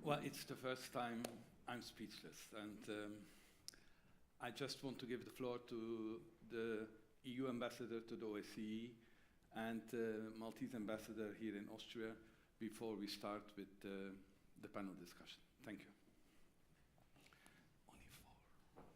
Well, it's the first time I'm speechless, and I just want to give the floor to the EU ambassador to the OSCE and Maltese ambassador here in Austria before we start with the panel discussion. Thank you. Only four chairs.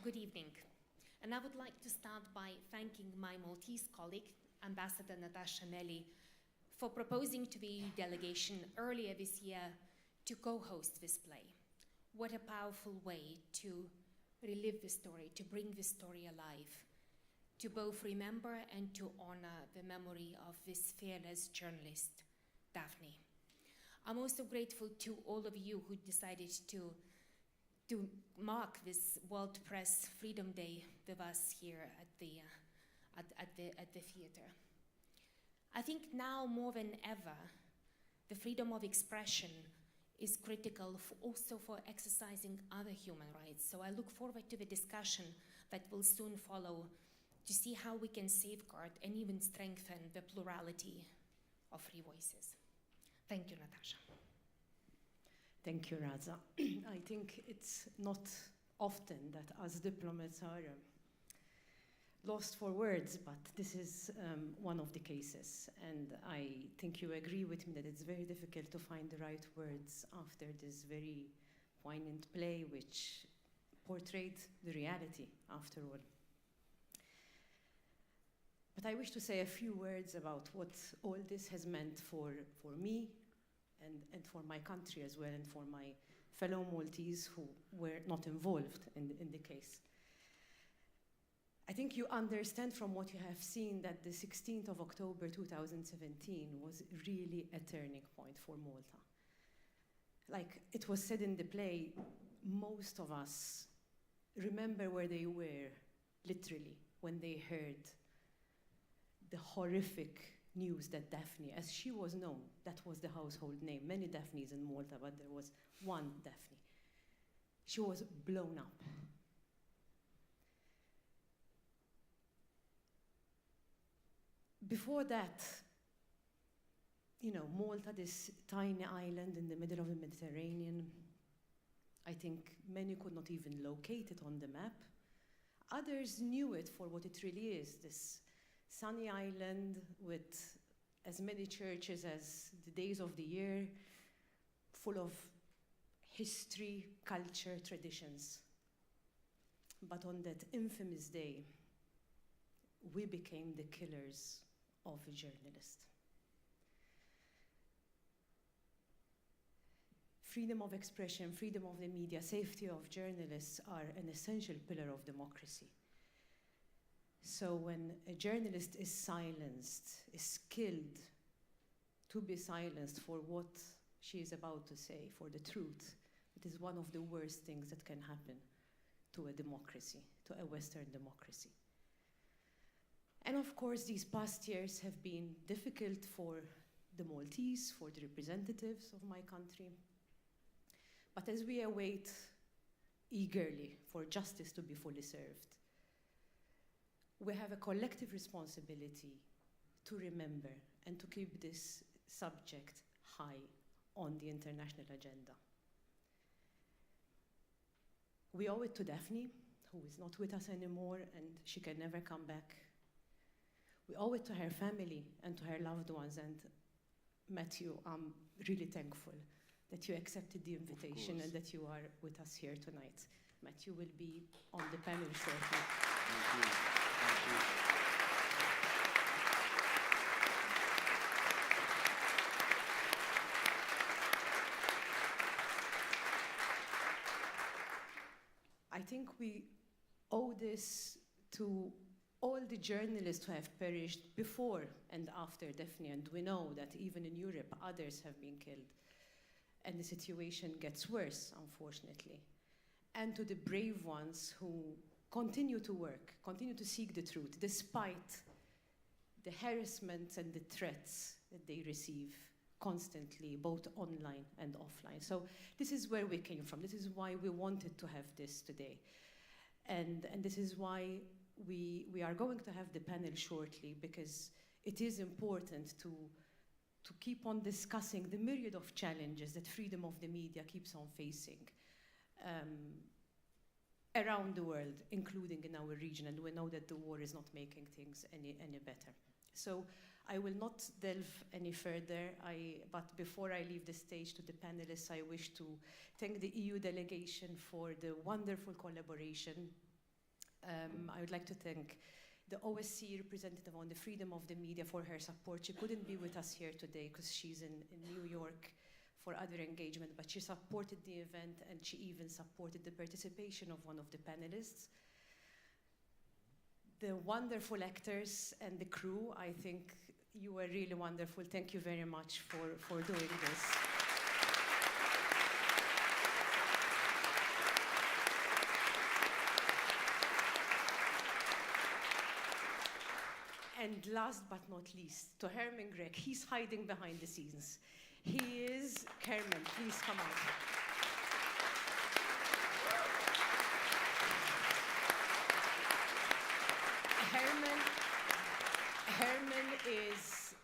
Good evening, and I would like to start by thanking my Maltese colleague, Ambassador Natasha Melli, for proposing to the EU delegation earlier this year to co-host this play. What a powerful way to relive the story, to bring the story alive, to both remember and to honor the memory of this fearless journalist, Daphne. I'm also grateful to all of you who decided to mark this World Press Freedom Day with us here at the theatre. I think now more than ever, the freedom of expression is critical also for exercising other human rights. So I look forward to the discussion that will soon follow to see how we can safeguard and even strengthen the plurality of free voices. Thank you, Natasha. Thank you, Raza. I think it's not often that us diplomats are lost for words, but this is one of the cases. And I think you agree with me that it's very difficult to find the right words after this very poignant play, which portrayed the reality, after all. But I wish to say a few words about what all this has meant for me, and for my country as well, and for my fellow Maltese who were not involved in the case. I think you understand from what you have seen that the 16th of October 2017 was really a turning point for Malta. Like it was said in the play, most of us remember where they were, literally, when they heard the horrific news that Daphne, as she was known, that was the household name. Many Daphnes in Malta, but there was one Daphne. She was blown up. Before that, Malta, this tiny island in the middle of the Mediterranean, I think many could not even locate it on the map. Others knew it for what it really is, this sunny island with as many churches as the days of the year, full of history, culture, traditions. But on that infamous day, we became the killers of a journalist. Freedom of expression, freedom of the media, safety of journalists are an essential pillar of democracy. So when a journalist is silenced, is killed to be silenced for what she is about to say, for the truth, it is one of the worst things that can happen to a democracy, to a Western democracy. And of course, these past years have been difficult for the Maltese, for the representatives of my country. But as we await eagerly for justice to be fully served, we have a collective responsibility to remember and to keep this subject high on the international agenda. We owe it to Daphne, who is not with us anymore and she can never come back. We owe it to her family and to her loved ones. And Matthew, I'm really thankful that you accepted the invitation and that you are with us here tonight. Matthew will be on the panel shortly. Thank you. I think we owe this to all the journalists who have perished before and after Daphne, and we know that even in Europe, others have been killed, and the situation gets worse, unfortunately. And to the brave ones who continue to work, continue to seek the truth, despite the harassment and the threats that they receive constantly, both online and offline. So this is where we came from. This is why we wanted to have this today. And this is why we are going to have the panel shortly, because it is important to keep on discussing the myriad of challenges that freedom of the media keeps on facing around the world, including in our region. And we know that the war is not making things any better. So I will not delve any further, but before I leave the stage to the panelists, I wish to thank the EU delegation for the wonderful collaboration. I would like to thank the OSCE representative on the freedom of the media for her support. She couldn't be with us here today because she's in New York for other engagement, but she supported the event and she even supported the participation of one of the panelists. The wonderful actors and the crew, I think you were really wonderful. Thank you very much for doing this. And last but not least, to Herman Greg, he's hiding behind the scenes. He is, Herman, please come out. Herman is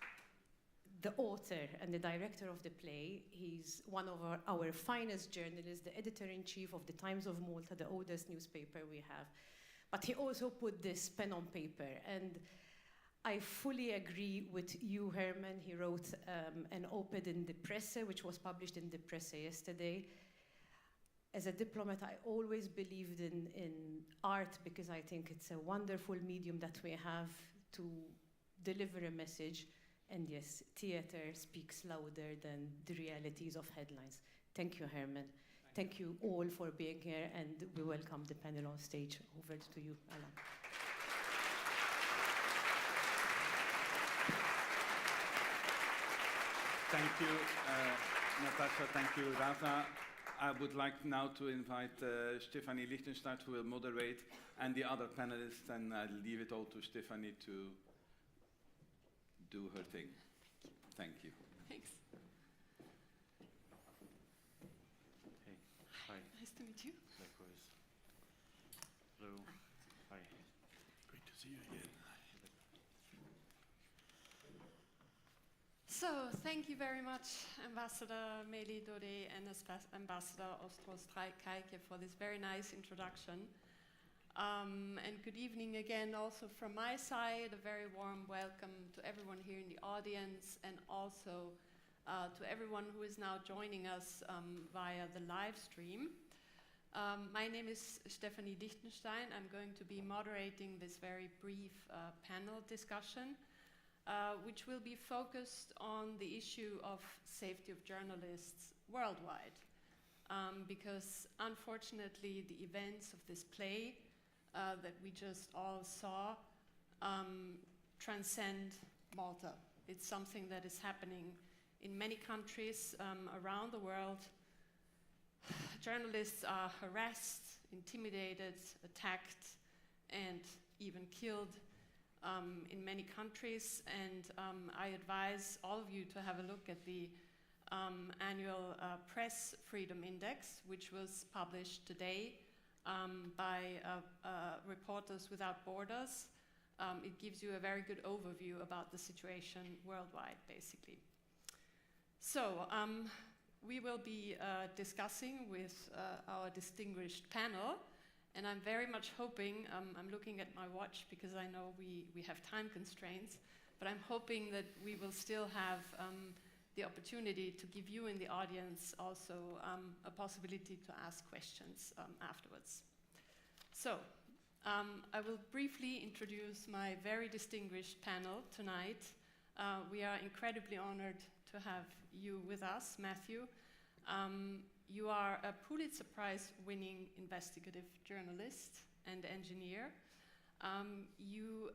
the author and the director of the play. He's one of our finest journalists, the editor-in-chief of the Times of Malta, the oldest newspaper we have. But he also put this pen on paper. And I fully agree with you, Herman. He wrote an op-ed in the Presse, which was published in the Presse yesterday. As a diplomat, I always believed in art because I think it's a wonderful medium that we have to deliver a message. And yes, theater speaks louder than the realities of headlines. Thank you, Herman. Thank you all for being here, and we welcome the panel on stage. Over to you, Alan. Thank you, Natasha. Thank you, Rafa. I would like now to invite Stephanie Lichtenstein, who will moderate, and the other panelists, and I'll leave it all to Stephanie to do her thing. Thank you. Thanks. Hey, hi. Nice to meet you. Likewise. Hello. Hi. Great to see you again. So, thank you very much, Ambassador Meli Dode and Ambassador Ostros-Kaike, for this very nice introduction. And good evening again also from my side. A very warm welcome to everyone here in the audience, and also to everyone who is now joining us via the live stream. My name is Stephanie Lichtenstein. I'm going to be moderating this very brief panel discussion, which will be focused on the issue of safety of journalists worldwide. Because unfortunately, the events of this play that we just all saw transcend Malta. It's something that is happening in many countries around the world. Journalists are harassed, intimidated, attacked, and even killed in many countries. And I advise all of you to have a look at the annual Press Freedom Index, which was published today by Reporters Without Borders. It gives you a very good overview about the situation worldwide, basically. So we will be discussing with our distinguished panel, and I'm very much hoping, I'm looking at my watch because I know we have time constraints, but I'm hoping that we will still have the opportunity to give you in the audience also a possibility to ask questions afterwards. So, I will briefly introduce my very distinguished panel tonight. We are incredibly honored to have you with us, Matthew. You are a Pulitzer Prize-winning investigative journalist and engineer. You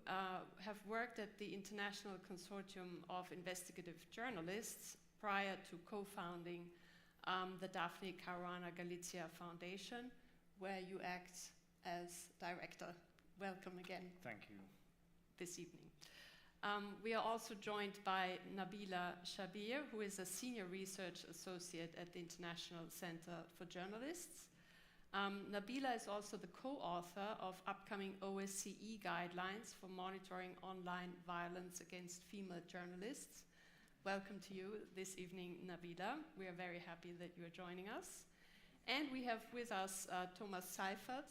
have worked at the International Consortium of Investigative Journalists prior to co-founding the Daphne Caruana Galizia Foundation, where you act as director. Welcome again. Thank you. This evening. We are also joined by Nabila Shabir, who is a senior research associate at the International Center for Journalists. Nabila is also the co-author of upcoming OSCE guidelines for monitoring online violence against female journalists. Welcome to you this evening, Nabila. We are very happy that you are joining us. And we have with us Thomas Seifert,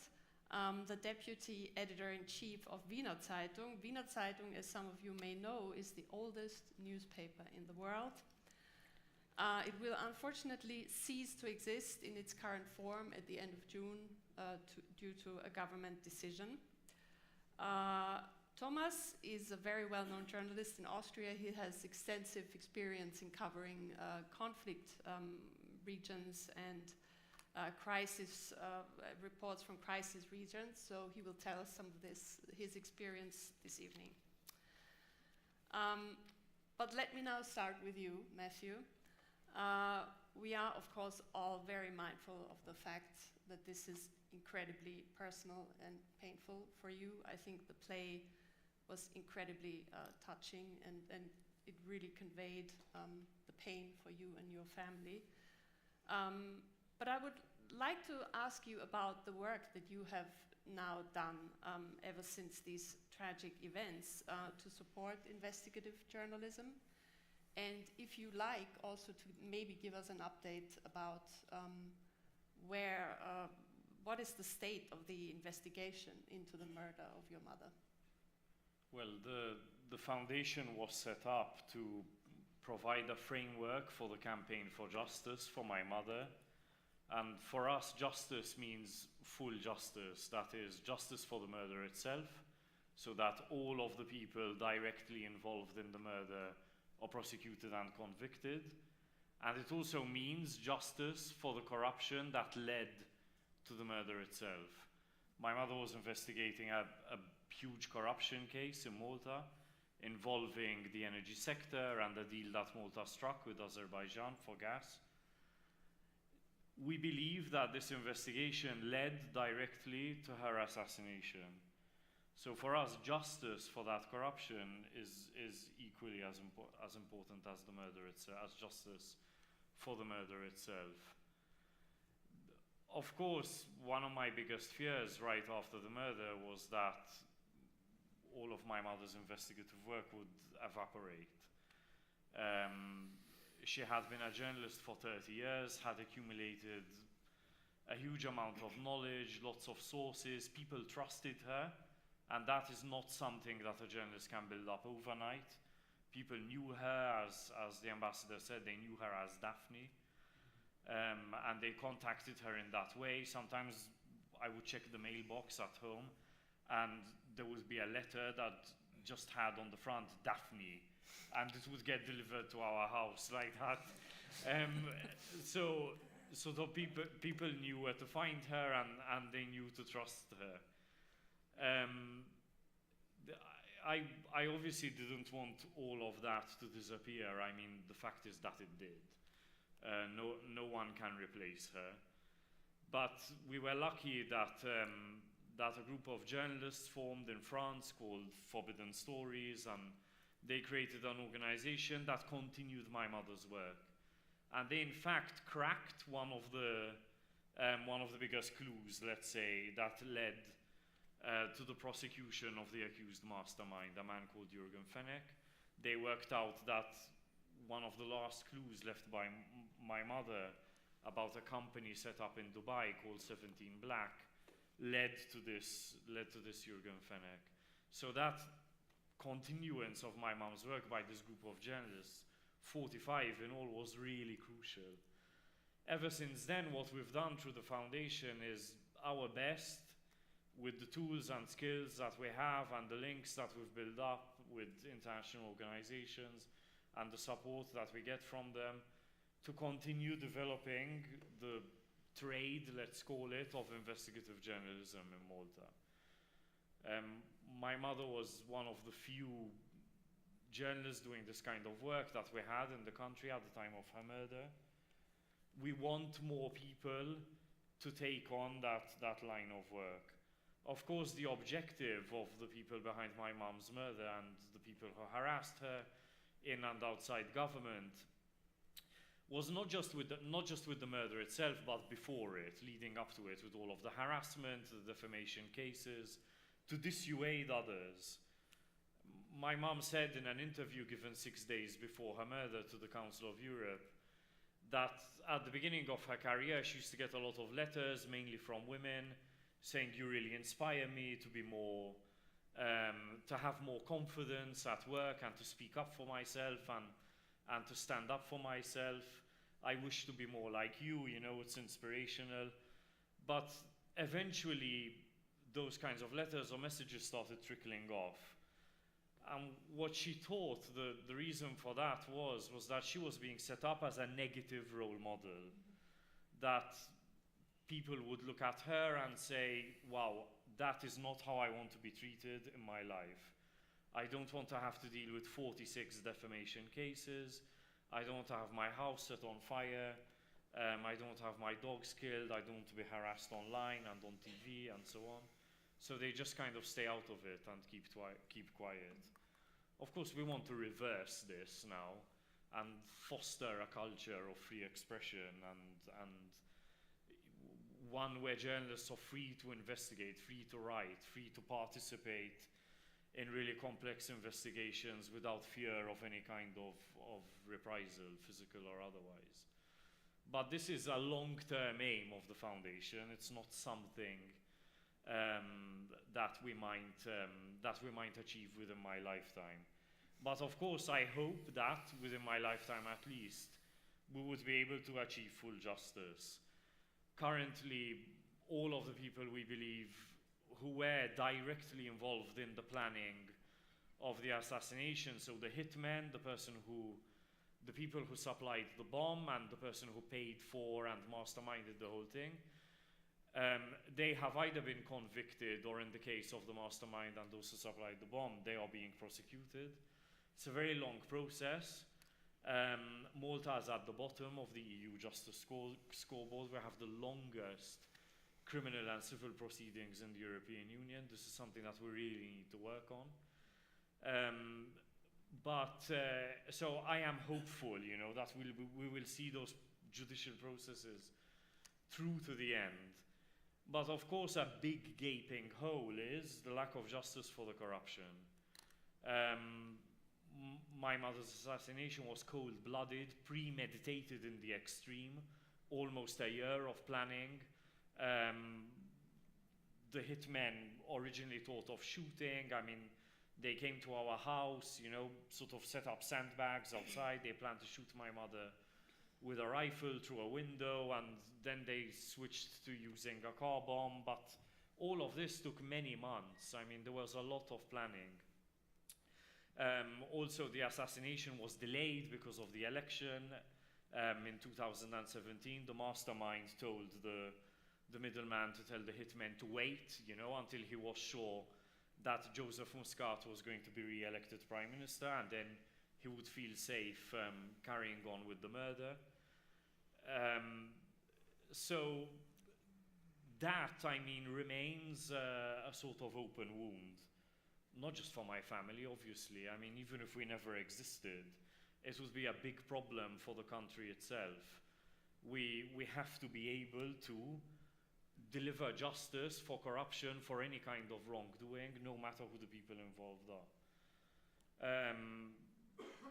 the Deputy Editor-in-Chief of Wiener Zeitung. Wiener Zeitung, as some of you may know, is the oldest newspaper in the world. It will unfortunately cease to exist in its current form at the end of June due to a government decision. Thomas is a very well-known journalist in Austria. He has extensive experience in covering conflict regions and crisis reports from crisis regions, so he will tell us some of his experience this evening. But let me now start with you, Matthew. We are, of course, all very mindful of the fact that this is incredibly personal and painful for you. I think the play was incredibly touching, and it really conveyed the pain for you and your family. But I would like to ask you about the work that you have now done ever since these tragic events to support investigative journalism. And if you like, also to maybe give us an update about what is the state of the investigation into the murder of your mother? Well, the foundation was set up to provide a framework for the campaign for justice for my mother. And for us, justice means full justice. That is, justice for the murder itself, so that all of the people directly involved in the murder are prosecuted and convicted. And it also means justice for the corruption that led to the murder itself. My mother was investigating a huge corruption case in Malta involving the energy sector and the deal that Malta struck with Azerbaijan for gas. We believe that this investigation led directly to her assassination. So for us, justice for that corruption is equally as important as the murder itself, as justice for the murder itself. Of course, one of my biggest fears right after the murder was that all of my mother's investigative work would evaporate. She had been a journalist for 30 years, had accumulated a huge amount of knowledge, lots of sources, people trusted her, and that is not something that a journalist can build up overnight. People knew her, as the ambassador said, they knew her as Daphne, and they contacted her in that way. Sometimes I would check the mailbox at home, and there would be a letter that just had on the front, Daphne, and it would get delivered to our house like that. So the people knew where to find her, and they knew to trust her. I obviously didn't want all of that to disappear. I mean, the fact is that it did. No one can replace her. But we were lucky that a group of journalists formed in France called Forbidden Stories, and they created an organization that continued my mother's work. And they in fact cracked one of the biggest clues, let's say, that led to the prosecution of the accused mastermind, a man called Jürgen Fenech. They worked out that one of the last clues left by my mother about a company set up in Dubai called 17 Black led to this Jürgen Fenech. So that continuance of my mom's work by this group of journalists, 45 in all, was really crucial. Ever since then, what we've done through the foundation is our best with the tools and skills that we have and the links that we've built up with international organizations and the support that we get from them to continue developing the trade, let's call it, of investigative journalism in Malta. My mother was one of the few journalists doing this kind of work that we had in the country at the time of her murder. We want more people to take on that line of work. Of course, the objective of the people behind my mom's murder and the people who harassed her in and outside government was not just with the murder itself, but before it, leading up to it, with all of the harassment, the defamation cases, to dissuade others. My mom said in an interview given 6 days before her murder to the Council of Europe that at the beginning of her career she used to get a lot of letters, mainly from women, saying, "You really inspire me to be more, to have more confidence at work and to speak up for myself and to stand up for myself. I wish to be more like you, you know, it's inspirational." But eventually those kinds of letters or messages started trickling off. And what she thought the reason for that was that she was being set up as a negative role model, that people would look at her and say, "Wow, that is not how I want to be treated in my life. I don't want to have to deal with 46 defamation cases. I don't want to have my house set on fire. I don't want to have my dogs killed. I don't want to be harassed online and on TV and so on." So they just kind of stay out of it and keep quiet. Of course, we want to reverse this now and foster a culture of free expression and one where journalists are free to investigate, free to write, free to participate in really complex investigations without fear of any kind of reprisal, physical or otherwise. But this is a long-term aim of the foundation. It's not something that we might achieve within my lifetime. But of course, I hope that within my lifetime at least, we would be able to achieve full justice. Currently, all of the people we believe who were directly involved in the planning of the assassination, so the hitman, the people who supplied the bomb and the person who paid for and masterminded the whole thing, they have either been convicted or in the case of the mastermind and those who supplied the bomb, they are being prosecuted. It's a very long process. Malta is at the bottom of the EU justice scoreboard. We have the longest criminal and civil proceedings in the European Union. This is something that we really need to work on. So I am hopeful, you know, that we will see those judicial processes through to the end. But of course, a big gaping hole is the lack of justice for the corruption. My mother's assassination was cold-blooded, premeditated in the extreme, almost a year of planning. The hitmen originally thought of shooting. I mean, they came to our house, you know, sort of set up sandbags outside. They planned to shoot my mother with a rifle through a window, and then they switched to using a car bomb. But all of this took many months. I mean, there was a lot of planning. Also, the assassination was delayed because of the election. In 2017, the mastermind told the middleman to tell the hitman to wait, you know, until he was sure that Joseph Muscat was going to be re-elected prime minister, and then he would feel safe carrying on with the murder. So that, I mean, remains a sort of open wound. Not just for my family, obviously. I mean, even if we never existed, it would be a big problem for the country itself. We have to be able to deliver justice for corruption, for any kind of wrongdoing, no matter who the people involved are.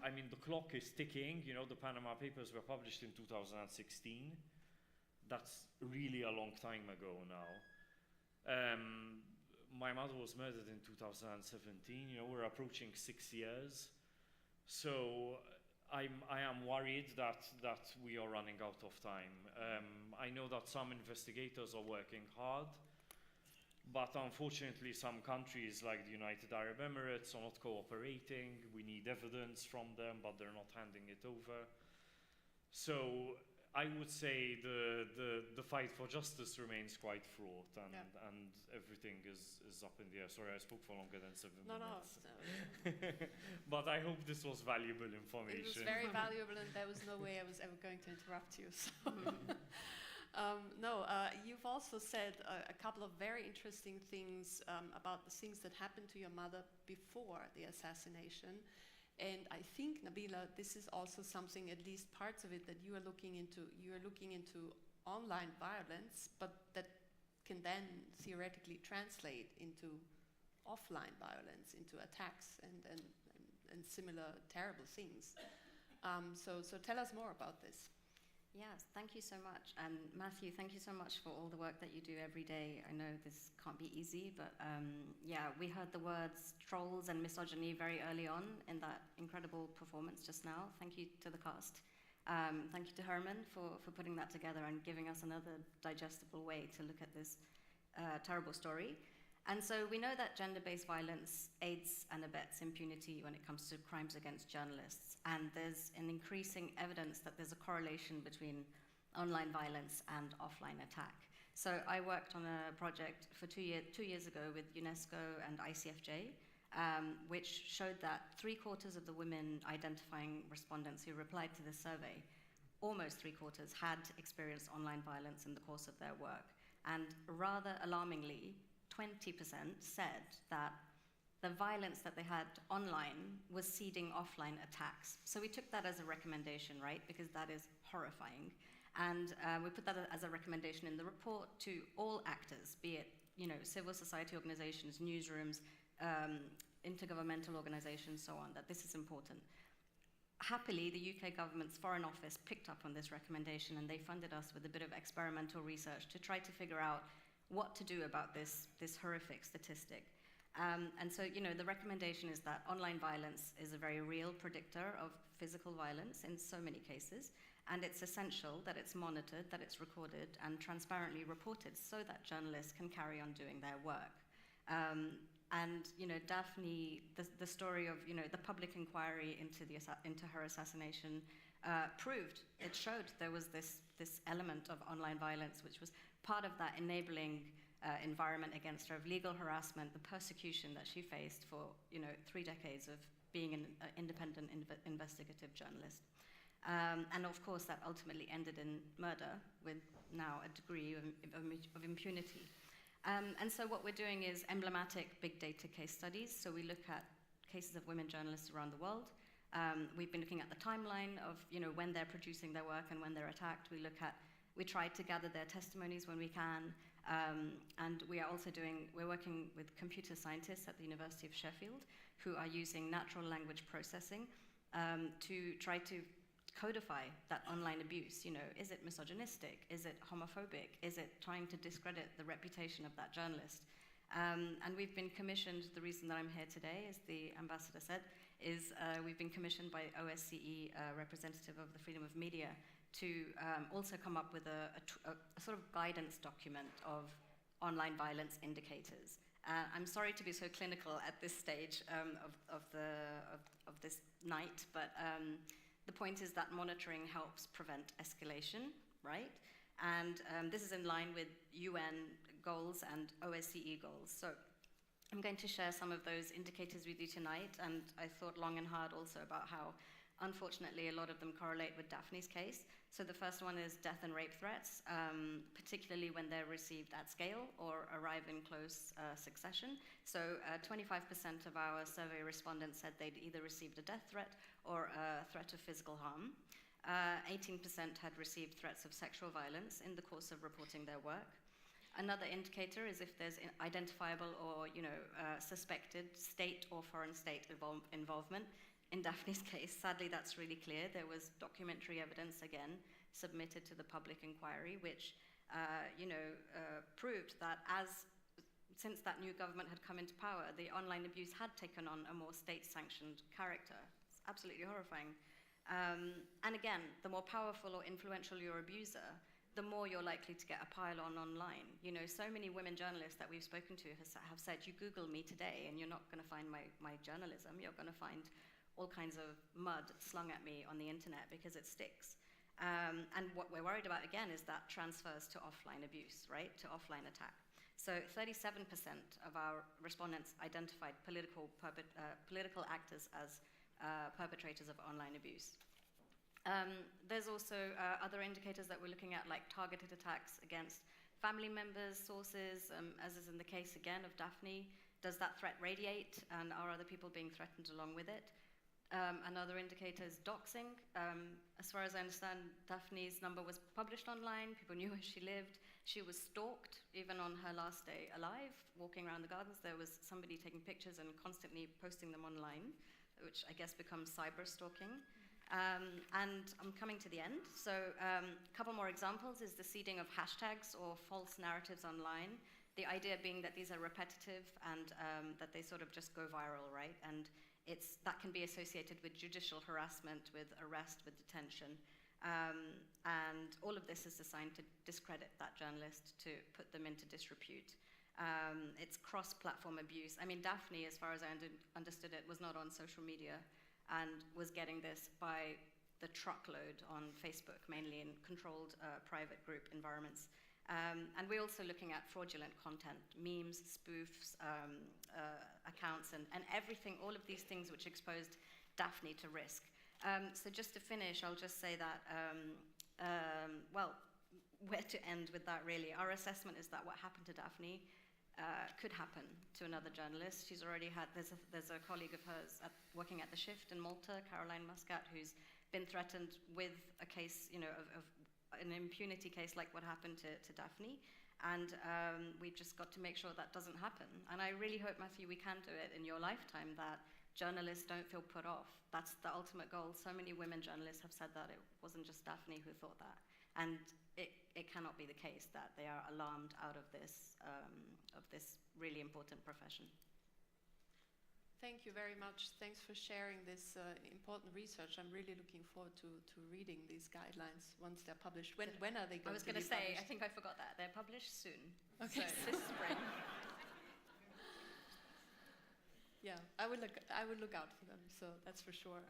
I mean, the clock is ticking. You know, the Panama Papers were published in 2016. That's really a long time ago now. My mother was murdered in 2017. You know, we're approaching 6 years. So I am worried that we are running out of time. I know that some investigators are working hard, but unfortunately some countries like the United Arab Emirates are not cooperating. We need evidence from them, but they're not handing it over. So I would say the fight for justice remains quite fraught, and everything is up in the air. Sorry, I spoke for longer than 7 minutes. No. But I hope this was valuable information. It was very valuable, and there was no way I was ever going to interrupt you. So. You've also said a couple of very interesting things about the things that happened to your mother before the assassination. And I think, Nabila, this is also something, at least parts of it, that you are looking into. You are looking into online violence, but that can then theoretically translate into offline violence, into attacks and similar terrible things. So tell us more about this. Yes, thank you so much. And Matthew, thank you so much for all the work that you do every day. I know this can't be easy, but we heard the words trolls and misogyny very early on in that incredible performance just now. Thank you to the cast. Thank you to Herman for putting that together and giving us another digestible way to look at this terrible story. And so we know that gender-based violence aids and abets impunity when it comes to crimes against journalists. And there's an increasing evidence that there's a correlation between online violence and offline attack. So I worked on a project for 2 years ago with UNESCO and ICFJ, which showed that 3/4 of the women identifying respondents who replied to the survey, almost 3/4, had experienced online violence in the course of their work. And rather alarmingly, 20% said that the violence that they had online was seeding offline attacks. So we took that as a recommendation, right? Because that is horrifying. And we put that as a recommendation in the report to all actors, be it civil society organizations, newsrooms, intergovernmental organizations, so on, that this is important. Happily, the UK government's Foreign Office picked up on this recommendation, and they funded us with a bit of experimental research to try to figure out what to do about this horrific statistic. And so, the recommendation is that online violence is a very real predictor of physical violence in so many cases, and it's essential that it's monitored, that it's recorded, and transparently reported so that journalists can carry on doing their work. Daphne, the story of, the public inquiry into her assassination showed there was this element of online violence, which was part of that enabling environment against her, of legal harassment, the persecution that she faced for 3 decades of being an independent investigative journalist. And of course that ultimately ended in murder, with now a degree of impunity. And so what we're doing is emblematic big data case studies. So we look at cases of women journalists around the world. We've been looking at the timeline of when they're producing their work and when they're attacked. We try to gather their testimonies when we can, and we're working with computer scientists at the University of Sheffield who are using natural language processing to try to codify that online abuse. Is it misogynistic? Is it homophobic? Is it trying to discredit the reputation of that journalist? And we've been commissioned, the reason that I'm here today, as the ambassador said, is we've been commissioned by OSCE, representative of the freedom of media, to also come up with a sort of guidance document of online violence indicators. I'm sorry to be so clinical at this stage of this night, but the point is that monitoring helps prevent escalation, right? And this is in line with UN goals and OSCE goals. So I'm going to share some of those indicators with you tonight, and I thought long and hard also about how, unfortunately, a lot of them correlate with Daphne's case. So the first one is death and rape threats, particularly when they're received at scale or arrive in close succession. So 25% of our survey respondents said they'd either received a death threat or a threat of physical harm. 18% had received threats of sexual violence in the course of reporting their work. Another indicator is if there's identifiable or suspected state or foreign state involvement. In Daphne's case, sadly, that's really clear. There was documentary evidence, again, submitted to the public inquiry, which, proved that since that new government had come into power, the online abuse had taken on a more state-sanctioned character. It's absolutely horrifying. And again, the more powerful or influential your abuser, the more you're likely to get a pile-on online. So many women journalists that we've spoken to have said, you Google me today and you're not going to find my journalism. You're going to find all kinds of mud slung at me on the internet because it sticks. And what we're worried about, again, is that transfers to offline abuse, right? To offline attack. So 37% of our respondents identified political actors as perpetrators of online abuse. There's also other indicators that we're looking at, like targeted attacks against family members, sources, as is in the case again of Daphne. Does that threat radiate, and are other people being threatened along with it? Another indicator is doxing. As far as I understand, Daphne's number was published online, people knew where she lived. She was stalked, even on her last day alive, walking around the gardens. There was somebody taking pictures and constantly posting them online, which I guess becomes cyber stalking. And I'm coming to the end. So a couple more examples is the seeding of hashtags or false narratives online. The idea being that these are repetitive and that they sort of just go viral, right? And that can be associated with judicial harassment, with arrest, with detention. And all of this is designed to discredit that journalist, to put them into disrepute. It's cross-platform abuse. I mean, Daphne, as far as I understood it, was not on social media and was getting this by the truckload on Facebook, mainly in controlled private group environments. And we're also looking at fraudulent content, memes, spoofs, accounts, and everything, all of these things which exposed Daphne to risk. So just to finish, I'll just say that, well, where to end with that really? Our assessment is that what happened to Daphne could happen to another journalist. She's already had, there's a colleague of hers working at The Shift in Malta, Caroline Muscat, who's been threatened with a case, you know, of an impunity case like what happened to Daphne. And we've just got to make sure that doesn't happen. And I really hope, Matthew, we can do it in your lifetime, that journalists don't feel put off. That's the ultimate goal. So many women journalists have said that. It wasn't just Daphne who thought that. And it cannot be the case that they are alarmed out of this really important profession. Thank you very much. Thanks for sharing this important research. I'm really looking forward to reading these guidelines once they're published. When are they going to be published? I was going to say, I think I forgot that. They're published soon. Okay. So this spring. Yeah, I would look out for them, so that's for sure.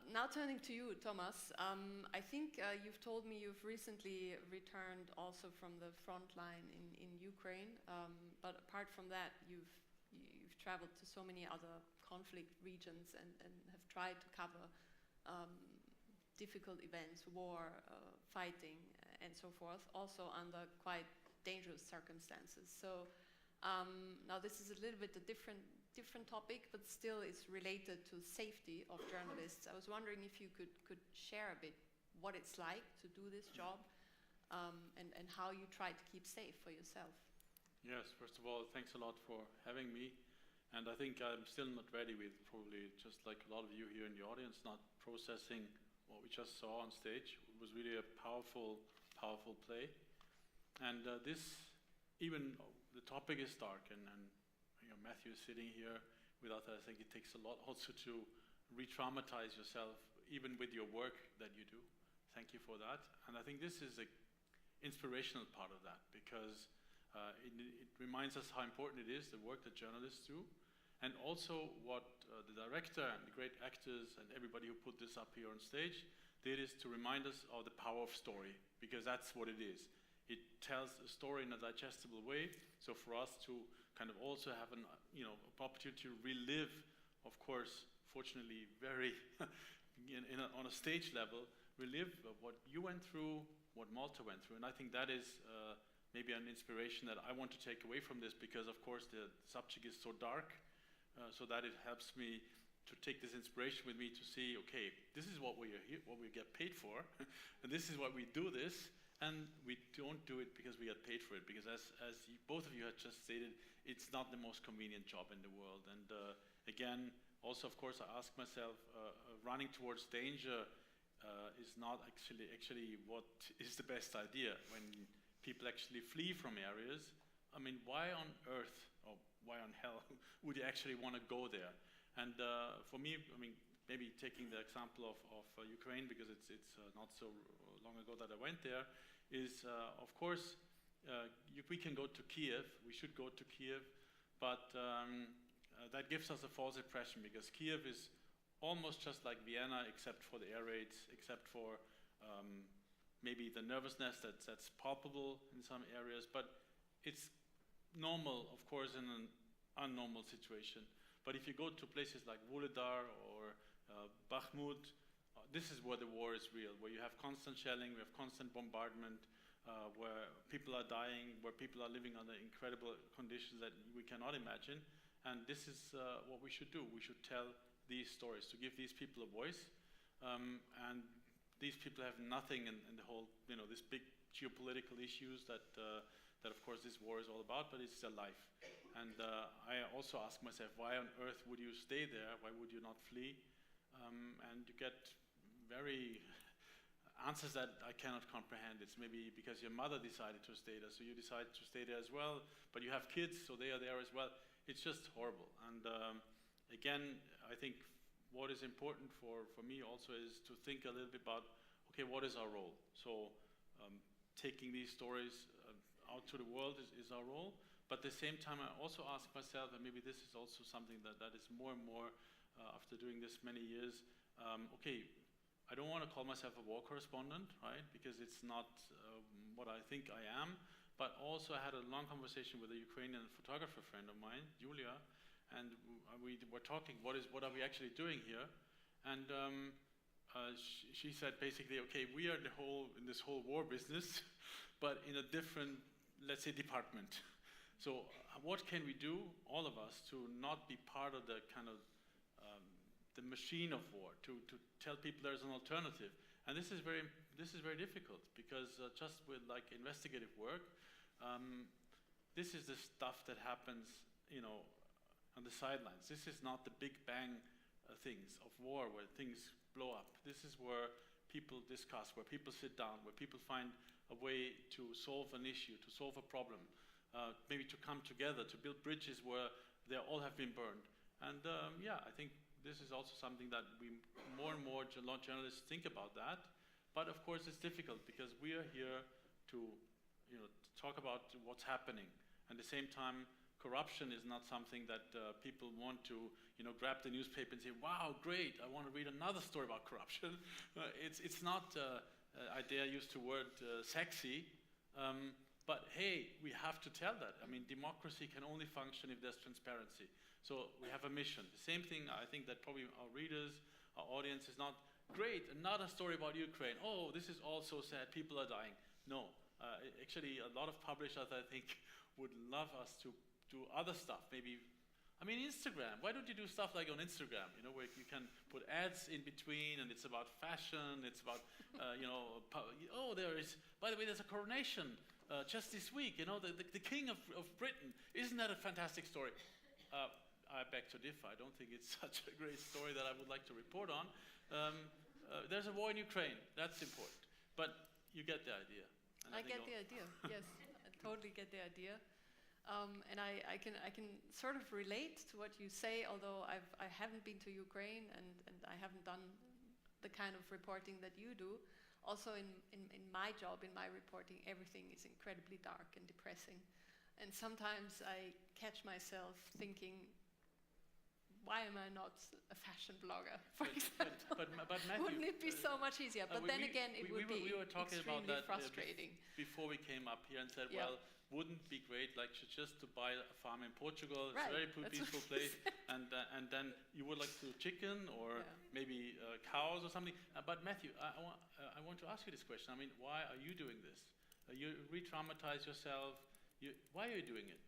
Now turning to you, Thomas, I think you've told me you've recently returned also from the front line in Ukraine, but apart from that, you've traveled to so many other conflict regions and have tried to cover difficult events, war, fighting, and so forth, also under quite dangerous circumstances. So now this is a little bit a different topic, but still is related to safety of journalists. I was wondering if you could share a bit what it's like to do this job and how you try to keep safe for yourself. Yes, first of all, thanks a lot for having me. And I think I'm still not ready with, probably just like a lot of you here in the audience, not processing what we just saw on stage. It was really a powerful, powerful play. And even the topic is dark, and you know, Matthew is sitting here with us. I think it takes a lot also to re-traumatize yourself, even with your work that you do. Thank you for that. And I think this is an inspirational part of that, because it reminds us how important it is, the work that journalists do, and also what the director and the great actors and everybody who put this up here on stage did, is to remind us of the power of story, because that's what it is. It tells a story in a digestible way, so for us to kind of also have an opportunity to relive, of course, fortunately very on a stage level, relive what you went through, what Malta went through. And I think that is maybe an inspiration that I want to take away from this, because of course the subject is so dark, so that it helps me to take this inspiration with me to see, okay, this is what we are here, what we get paid for, and this is why we do this, and we don't do it because we get paid for it, because as both of you had just stated, it's not the most convenient job in the world. And again, also of course I ask myself, running towards danger is not actually what is the best idea. When people actually flee from areas, I mean, why on earth, or why on hell would you actually want to go there? And for me, I mean, maybe taking the example of Ukraine, because it's not so long ago that I went there, is of course, we can go to Kiev, we should go to Kiev, but that gives us a false impression, because Kiev is almost just like Vienna, except for the air raids, except for maybe the nervousness that's palpable in some areas, but it's normal, of course, in an unnormal situation. But if you go to places like Vuhledar or Bakhmut, this is where the war is real, where you have constant shelling, we have constant bombardment, where people are dying, where people are living under incredible conditions that we cannot imagine. And this is what we should do. We should tell these stories, to give these people a voice. And these people have nothing in the whole, this big geopolitical issues that of course this war is all about, but it's their life. And I also ask myself, why on earth would you stay there? Why would you not flee? And you get very answers that I cannot comprehend. It's maybe because your mother decided to stay there, so you decide to stay there as well, but you have kids, so they are there as well. It's just horrible. And again, I think what is important for me also is to think a little bit about, okay, what is our role? So taking these stories out to the world is our role, but at the same time I also ask myself, and maybe this is also something that is more and more after doing this many years, okay, I don't want to call myself a war correspondent, right? Because it's not what I think I am. But also I had a long conversation with a Ukrainian photographer friend of mine, Julia, and we were talking, what are we actually doing here? And she said basically, okay, we are in this whole war business, but in a different, let's say, department. So what can we do, all of us, to not be part of the kind of the machine of war, to tell people there's an alternative? And this is very difficult, because just with like investigative work, this is the stuff that happens, on the sidelines. This is not the big bang things of war where things blow up. This is where people discuss, where people sit down, where people find a way to solve an issue, to solve a problem, maybe to come together, to build bridges where they all have been burned. And yeah, I think this is also something that more and more journalists think about that. But of course it's difficult, because we are here to talk about what's happening. And at the same time, corruption is not something that people want to grab the newspaper and say, wow, great, I want to read another story about corruption. It's not, I dare use the word sexy, but hey, we have to tell that. I mean, democracy can only function if there's transparency. So we have a mission. The same thing, I think that probably our readers, our audience is not, great, another story about Ukraine. Oh, this is all so sad, people are dying. No, actually a lot of publishers, I think, would love us to do other stuff. Maybe, I mean, Instagram. Why don't you do stuff like on Instagram, where you can put ads in between, and it's about fashion, it's about, oh, there is, by the way, there's a coronation just this week, the King of Britain. Isn't that a fantastic story? I beg to differ. I don't think it's such a great story that I would like to report on. There's a war in Ukraine. That's important. But you get the idea. And I get the idea, yes. I totally get the idea. And I can sort of relate to what you say, although I haven't been to Ukraine and I haven't done the kind of reporting that you do. Also in my job, in my reporting, everything is incredibly dark and depressing. And sometimes I catch myself thinking, why am I not a fashion blogger, for example? But Matthew, wouldn't it be so much easier? But then again, it would be we were talking extremely about that frustrating. Before we came up here and said, Yeah. well, wouldn't it be great, like just to buy a farm in Portugal? Right, It's a very that's peaceful what we place, and then you would like to chicken or Yeah. maybe cows or something. But Matthew, I want to ask you this question. I mean, why are you doing this? You re-traumatize yourself. Why are you doing it?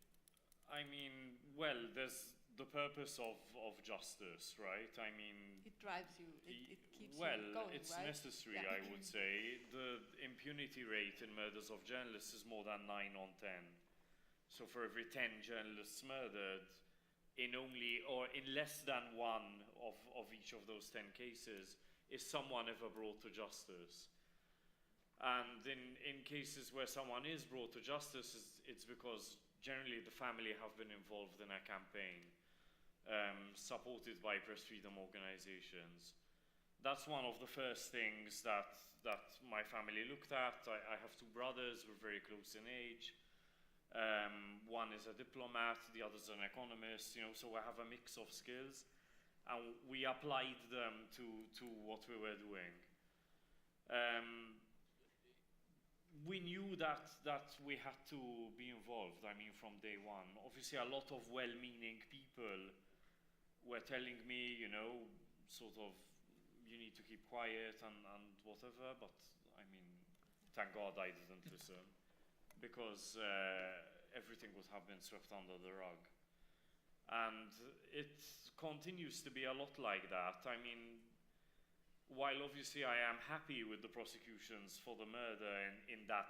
I mean, well, there's the purpose of justice, right? I mean, It drives you. It keeps well, you going, it's right? necessary, Yeah. I would say. The impunity rate in murders of journalists is more than 9 on 10. So for every 10 journalists murdered, in less than one of each of those 10 cases, is someone ever brought to justice. And in cases where someone is brought to justice, it's because generally the family have been involved in a campaign supported by press freedom organizations. That's one of the first things that my family looked at. I have 2 brothers, we're very close in age. One is a diplomat, the other's an economist, so I have a mix of skills, and we applied them to what we were doing. We knew that we had to be involved, I mean, from day one. Obviously, a lot of well-meaning people were telling me, sort of, you need to keep quiet and whatever, but I mean, thank God I didn't listen, because everything would have been swept under the rug. And it continues to be a lot like that. I mean, while obviously I am happy with the prosecutions for the murder in that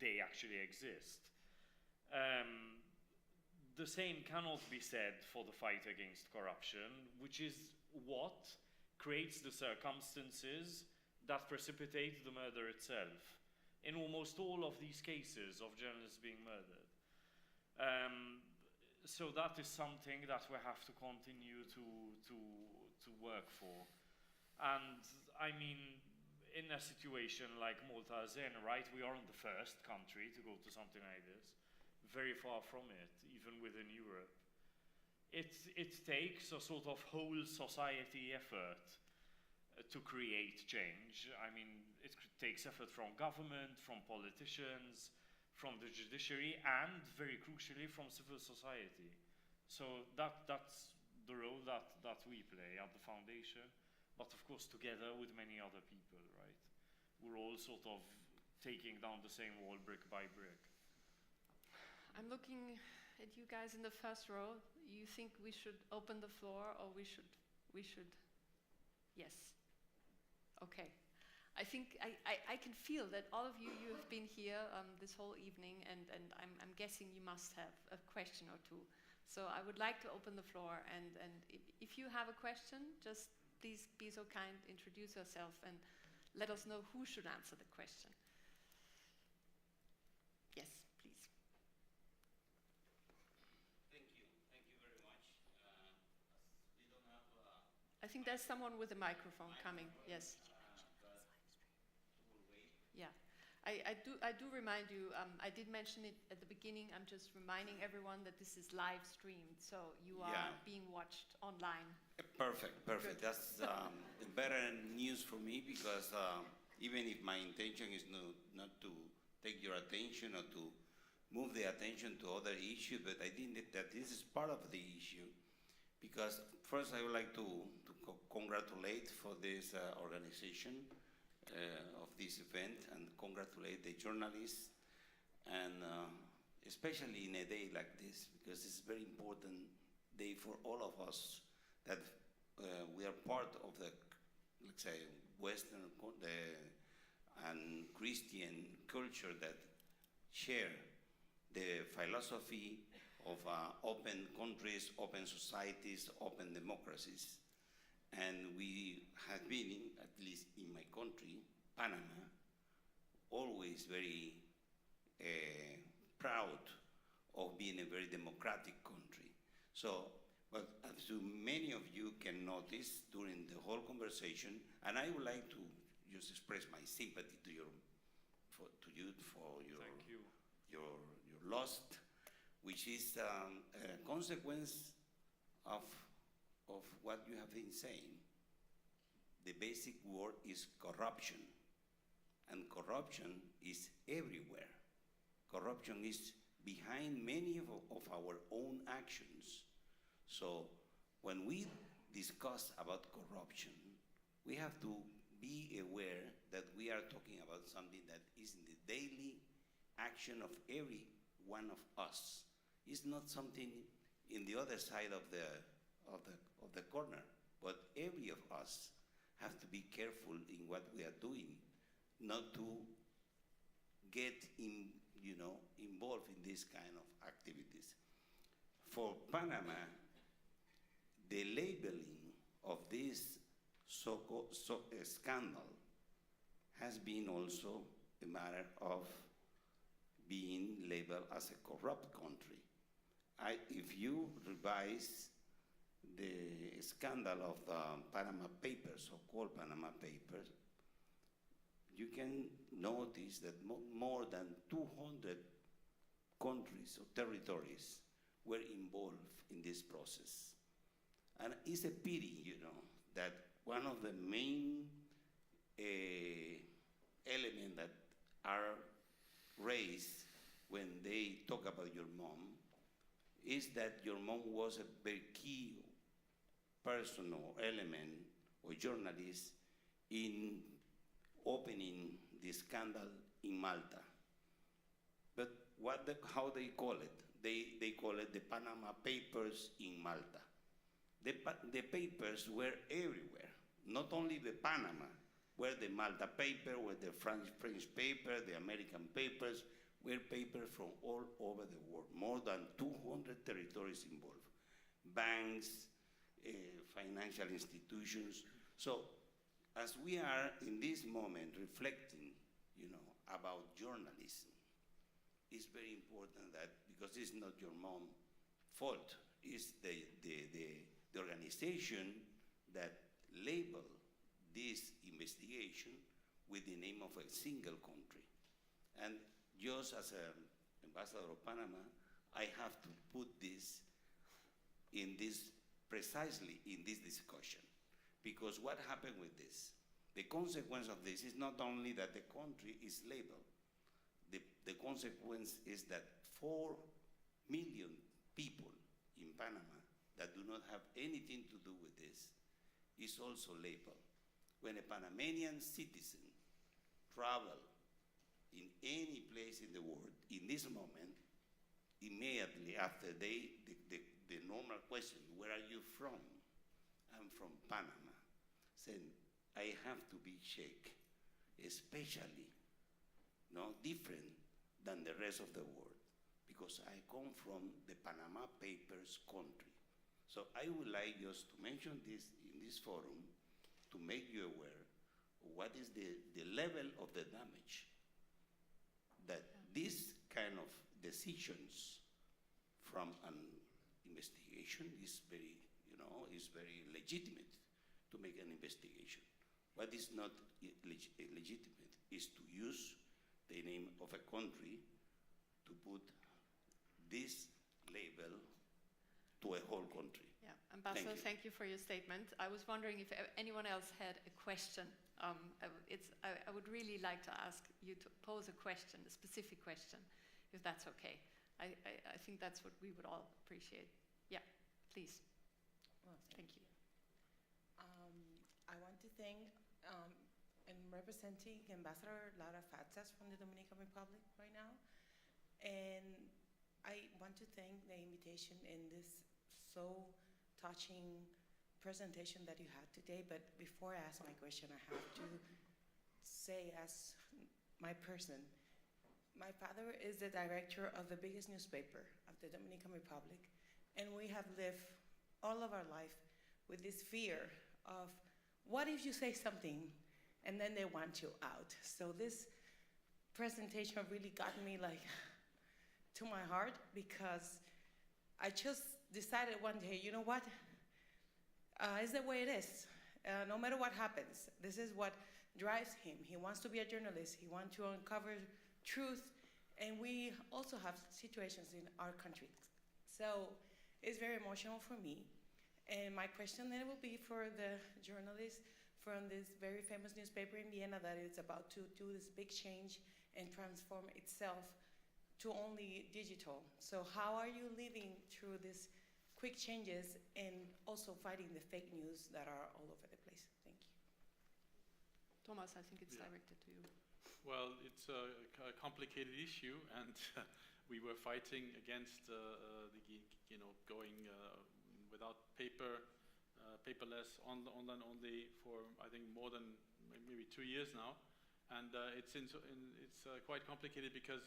they actually exist, the same cannot be said for the fight against corruption, which is what creates the circumstances that precipitate the murder itself. In almost all of these cases of journalists being murdered. So that is something that we have to continue to work for. And I mean, in a situation like Malta is in, right, we aren't the first country to go to something like this. Very far from it, even within Europe. It takes a sort of whole society effort to create change. I mean, it takes effort from government, from politicians, from the judiciary, and very crucially from civil society. So that's the role that we play at the foundation, but of course together with many other people, right? We're all sort of taking down the same wall brick by brick. I'm looking at you guys in the first row. You think we should open the floor, or we should? Yes. Okay. I think I can feel that all of you have been here this whole evening, and I'm guessing you must have a question or two. So I would like to open the floor, and if you have a question, just please be so kind, introduce yourself, and let us know who should answer the question. Yes, please. Thank you very much. We don't have I think there's someone with a microphone coming. Yes. but we'll wait. Yeah. I do remind you, I did mention it at the beginning, I'm just reminding everyone that this is live streamed, so you are being watched online. Perfect. Good. That's better news for me, because even if my intention is not to take your attention or to move the attention to other issues, but I think that this is part of the issue, because first I would like to congratulate for this organization of this event, and congratulate the journalists, and especially in a day like this, because it's a very important day for all of us, that we are part of the, let's say, Western and Christian culture that share the philosophy of open countries, open societies, open democracies. And we have been, at least in my country, Panama, always very proud of being a very democratic country. So, but as many of you can notice during the whole conversation, and I would like to just express my sympathy to you for your Thank you. your loss, which is a consequence of what you have been saying. The basic word is corruption, and corruption is everywhere. Corruption is behind many of our own actions. So when we discuss about corruption, we have to be aware that we are talking about something that is in the daily action of every one of us. It's not something in the other side of the corner, but every of us have to be careful in what we are doing, not to get involved in this kind of activities. For Panama, the labeling of this scandal has been also a matter of being labeled as a corrupt country. If you revise the scandal of the Panama Papers, so-called Panama Papers, you can notice that more than 200 countries or territories were involved in this process. And it's a pity, that one of the main elements that are raised when they talk about your mom is that your mom was a very key person or element or journalists in opening the scandal in Malta. But how they call it? They call it the Panama Papers in Malta. The papers were everywhere, not only the Panama, were the Malta paper, were the French paper, the American papers, were papers from all over the world, more than 200 territories involved, banks, financial institutions. So as we are in this moment reflecting, about journalism, it's very important that, because it's not your mom's fault, it's the organization that labeled this investigation with the name of a single country. And just as an ambassador of Panama, I have to put this precisely in this discussion. Because what happened with this? The consequence of this is not only that the country is labeled, the consequence is that 4 million people in Panama that do not have anything to do with this is also labeled. When a Panamanian citizen travels in any place in the world, in this moment, immediately after the normal question, where are you from? I'm from Panama. Saying, I have to be checked, especially, different than the rest of the world, because I come from the Panama Papers country. So I would like just to mention this in this forum to make you aware of what is the level of the damage that these kind of decisions from an investigation is very, is very legitimate to make an investigation. What is not legitimate is to use the name of a country to put this label to a whole country. Yeah, Ambassador, thank you for your statement. I was wondering if anyone else had a question. I would really like to ask you to pose a question, a specific question, if that's okay. I think that's what we would all appreciate. Yeah, please. Well, thank you. I want to thank, and representing Ambassador Laura Fatsas from the Dominican Republic right now. And I want to thank the invitation in this so touching presentation that you had today. But before I ask my question, I have to say, as my person, my father is the director of the biggest newspaper of the Dominican Republic. And we have lived all of our life with this fear of, what if you say something and then they want you out? So this presentation really got me to my heart, because I just decided one day, you know what? It's the way it is. No matter what happens, this is what drives him. He wants to be a journalist. He wants to uncover truth. And we also have situations in our country. So it's very emotional for me. And my question then will be for the journalist from this very famous newspaper in Vienna that is about to do this big change and transform itself to only digital. So how are you living through these quick changes and also fighting the fake news that are all over the place? Thank you. Thomas, I think it's directed to you. Well, it's a complicated issue, and we were fighting against going without paperless, online only for, I think, more than maybe 2 years now. And it's quite complicated because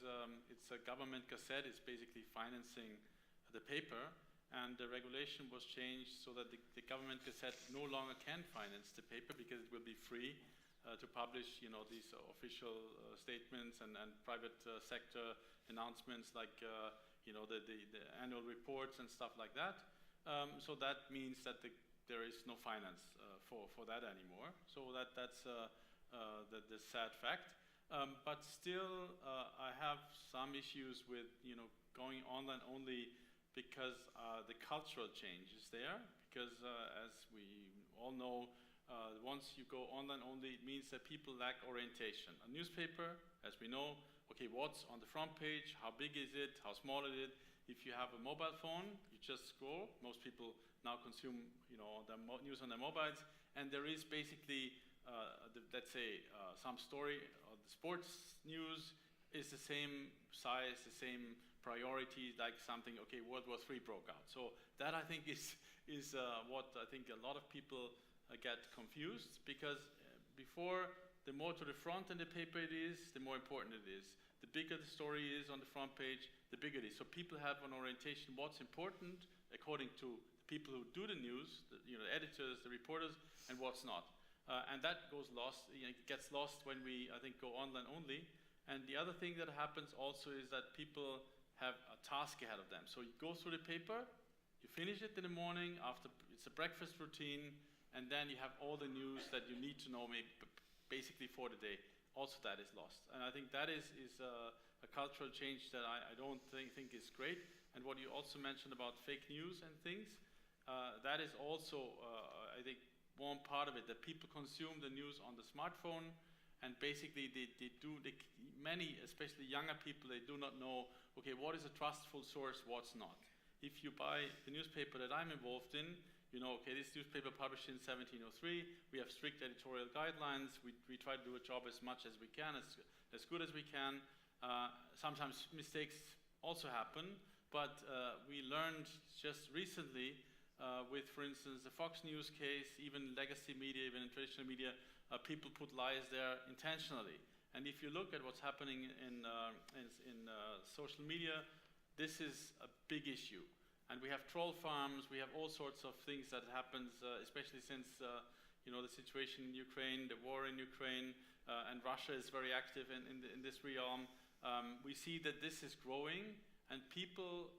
it's a government gazette. It's basically financing the paper, and the regulation was changed so that the government gazette no longer can finance the paper because it will be free to publish, these official statements and private sector announcements like, the annual reports and stuff like that. So that means that there is no finance for that anymore. So that's the sad fact. But still, I have some issues with going online only because the cultural change is there. Because as we all know, once you go online only, it means that people lack orientation. A newspaper, as we know, okay, what's on the front page? How big is it? How small is it? If you have a mobile phone, you just scroll. Most people now consume, the news on their mobiles, and there is basically, let's say, some story of the sports news is the same size, the same priority, like something, okay, World War III broke out. So that I think is what I think a lot of people get confused, because before, the more to the front in the paper it is, the more important it is. The bigger the story is on the front page, the bigger it is. So people have an orientation what's important according to the people who do the news, the editors, the reporters, and what's not. And that goes lost, it gets lost when we, I think, go online only. And the other thing that happens also is that people have a task ahead of them. So you go through the paper, you finish it in the morning, after it's a breakfast routine, and then you have all the news that you need to know basically for the day. Also that is lost. And I think that is a cultural change that I don't think is great. And what you also mentioned about fake news and things, that is also, I think, one part of it, that people consume the news on the smartphone, and basically many, especially younger people, they do not know, okay, what is a trustful source, what's not. If you buy the newspaper that I'm involved in, you know, okay, this newspaper published in 1703, we have strict editorial guidelines, we try to do a job as much as we can, as good as we can. Sometimes mistakes also happen, but we learned just recently with, for instance, the Fox News case, even legacy media, even in traditional media, people put lies there intentionally. And if you look at what's happening in social media, this is a big issue. And we have troll farms, we have all sorts of things that happens, especially since the situation in Ukraine, the war in Ukraine, and Russia is very active in this realm. We see that this is growing, and people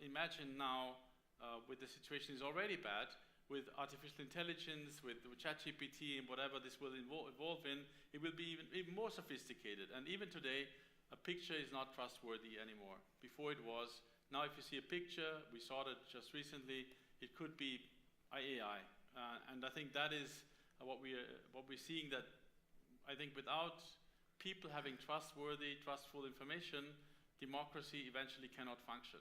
imagine now, with the situation is already bad, with artificial intelligence, with ChatGPT and whatever this will evolve in, it will be even more sophisticated. And even today, a picture is not trustworthy anymore. Before it was. Now if you see a picture, we saw that just recently, it could be AI. And I think that is what we're seeing, that I think without people having trustful information, democracy eventually cannot function.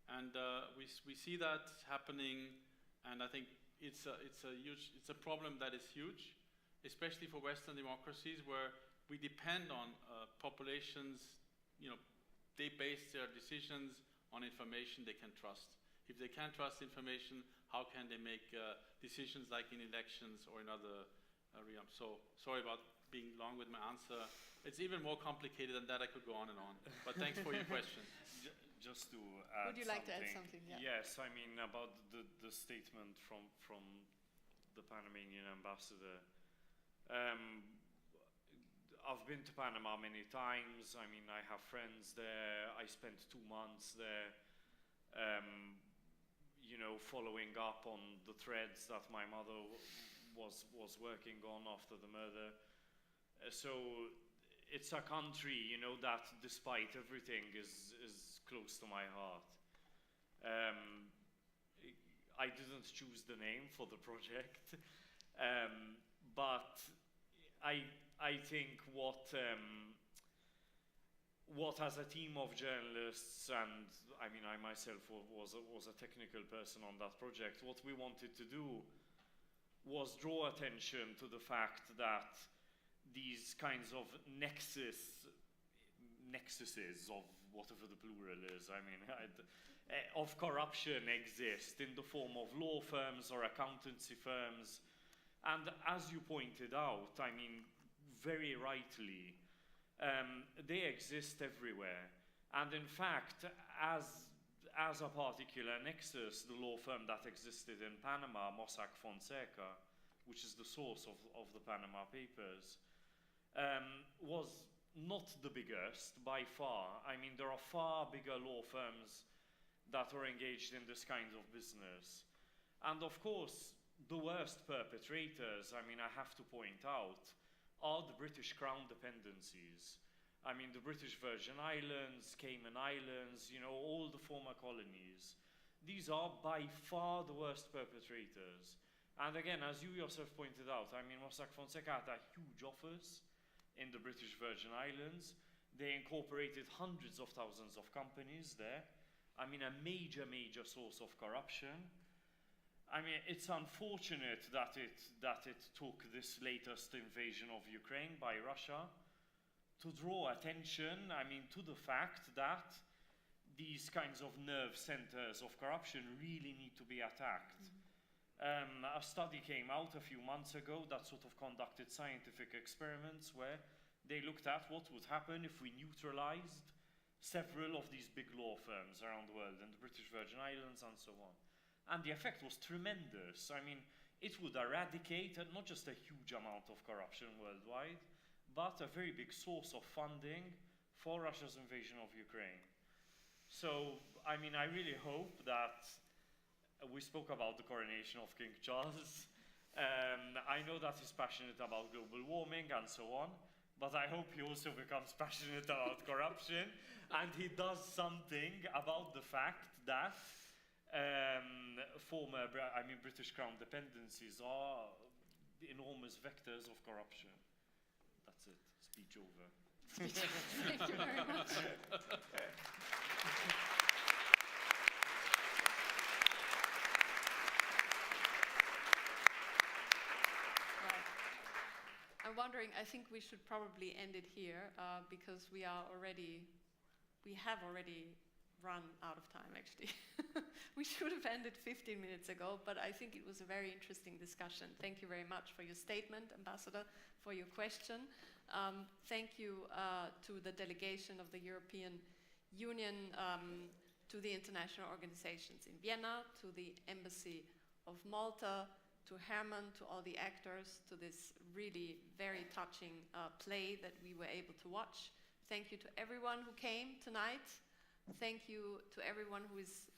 And we see that happening, and I think it's a problem that is huge, especially for Western democracies, where we depend on populations, they base their decisions on information they can trust. If they can't trust information, how can they make decisions like in elections or in other realms? So sorry about being long with my answer. It's even more complicated than that. I could go on and on. But thanks for your question. Just to add Would you like to add something? Yeah. Yes, I mean, about the statement from the Panamanian ambassador. I've been to Panama many times. I mean, I have friends there. I spent 2 months there, following up on the threads that my mother was working on after the murder. So it's a country, that despite everything is close to my heart. I didn't choose the name for the project, but I think what as a team of journalists, and I mean I myself was a technical person on that project, what we wanted to do was draw attention to the fact that these kinds of nexuses of whatever the plural is, I mean, of corruption exist in the form of law firms or accountancy firms. And as you pointed out, I mean, very rightly, they exist everywhere. And in fact, as a particular nexus, the law firm that existed in Panama, Mossack Fonseca, which is the source of the Panama Papers, was not the biggest by far. I mean, there are far bigger law firms that are engaged in this kind of business. And of course, the worst perpetrators, I mean, I have to point out, are the British Crown dependencies. I mean, the British Virgin Islands, Cayman Islands, all the former colonies. These are by far the worst perpetrators. And again, as you yourself pointed out, I mean, Mossack Fonseca had a huge office in the British Virgin Islands. They incorporated hundreds of thousands of companies there. I mean, a major source of corruption. I mean, it's unfortunate that it took this latest invasion of Ukraine by Russia to draw attention, I mean, to the fact that these kinds of nerve centers of corruption really need to be attacked. A study came out a few months ago that sort of conducted scientific experiments where they looked at what would happen if we neutralized several of these big law firms around the world, in the British Virgin Islands and so on. And the effect was tremendous. I mean, it would eradicate not just a huge amount of corruption worldwide, but a very big source of funding for Russia's invasion of Ukraine. So, I mean, I really hope that we spoke about the coronation of King Charles. I know that he's passionate about global warming and so on, but I hope he also becomes passionate about corruption, and he does something about the fact that former, British Crown dependencies are enormous vectors of corruption. That's it. Speech over. Thank you very much. Right. I'm wondering, I think we should probably end it here because we have already run out of time, actually. We should have ended 15 minutes ago, but I think it was a very interesting discussion. Thank you very much for your statement, Ambassador, for your question. Thank you to the delegation of the European Union, to the international organizations in Vienna, to the Embassy of Malta, to Herman, to all the actors, to this really very touching play that we were able to watch. Thank you to everyone who came tonight. Thank you to everyone who is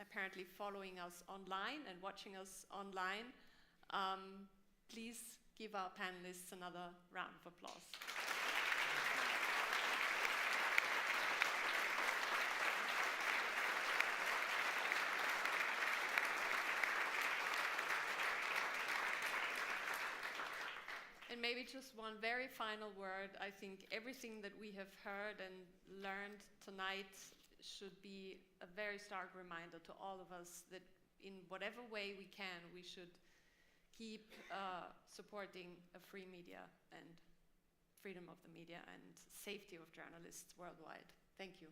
apparently following us online and watching us online. Please give our panelists another round of applause. And maybe just one very final word. I think everything that we have heard and learned tonight should be a very stark reminder to all of us that in whatever way we can, we should keep supporting a free media and freedom of the media and safety of journalists worldwide. Thank you.